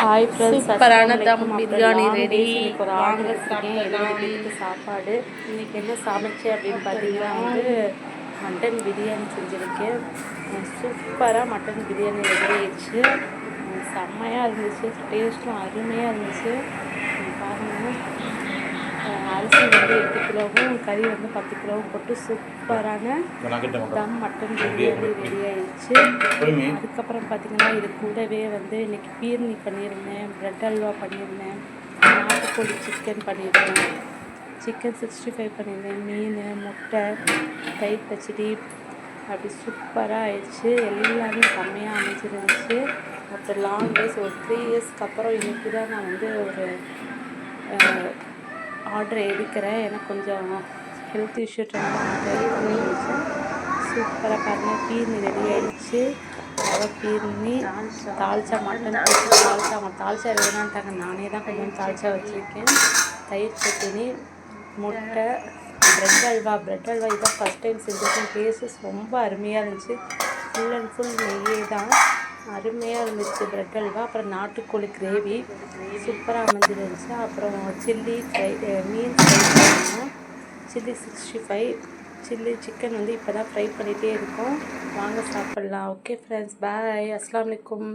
Hi friends, சூப்பரான தம் biryani ready. ஒரு வாங்க ஆர்டர் சாப்பிடலாம். வீட்டுக்கு சாப்பாடு. இன்னைக்கு என்ன சமைச்சேன் அப்படின்னு பார்த்தீங்கன்னா மட்டன் பிரியாணி செஞ்சுருக்கேன். சூப்பராக மட்டன் பிரியாணி ரெடி ஆயிடுச்சு. செம்மையாக இருந்துச்சு, டேஸ்ட்டும் அருமையாக இருந்துச்சு. பாருங்கள், அரிசி வந்து 8 கிலோவும் கறி வந்து 10 கிலோவும் போட்டு சூப்பரான தம் மட்டன் பிரியாணி ரெடி ஆயிடுச்சு. அதுக்கப்புறம் பார்த்திங்கன்னா இது கூடவே வந்து இன்றைக்கி பீர்னி பண்ணியிருந்தேன், ப்ரெட் அல்வா பண்ணியிருந்தேன், நாட்டுக்கோழி சிக்கன் பண்ணியிருந்தேன், சிக்கன் 65 பண்ணியிருந்தேன், மீன், முட்டை, தயிர் பச்சடி, அப்படி சூப்பராக ஆயிடுச்சு. எல்லாமே செம்மையாக அமைச்சிருந்துச்சு. அப்புறம் லாங் டேஸ் ஒரு 3 இயர்ஸ்க்கு அப்புறம் இன்றைக்கி தான் நான் வந்து ஒரு ஆர்டர் எடுக்கிறேன். எனக்கு கொஞ்சம் ஹெல்த் இஷ்யூ ஆர்டர் சூப்பராக பாருங்கள். பீர்னி ரெடி ஆகிடுச்சு. பீர்னி, தால்ச்சா, மட்டன் தால்ச்சா வேணான்ட்டாங்க, நானே தான் கொஞ்சம் தால்ச்சா வச்சுருக்கேன். தயிர் சட்னி, முட்டை, ப்ரெட் அல்வா இதான் ஃபஸ்ட் டைம் செஞ்சுருக்கேன். டேஸ்ட் ரொம்ப அருமையாக இருந்துச்சு. ஃபுல் அண்ட் ஃபுல் நெய்யே தான், அருமையாக இருந்துச்சு ப்ரெட் அல்வா. அப்புறம் நாட்டுக்கோழி கிரேவி சூப்பராக அமைஞ்சிருந்துச்சு. அப்புறம் சில்லி ஃப்ரை, மீன் ஃப்ரை, சில்லி 65, சில்லி சிக்கன் வந்து இப்போ தான் ஃப்ரை பண்ணிகிட்டே இருக்கோம். வாங்க சாப்பிட்லாம். ஓகே ஃப்ரெண்ட்ஸ், பாய், அஸ்ஸலாமு அலைக்கும்.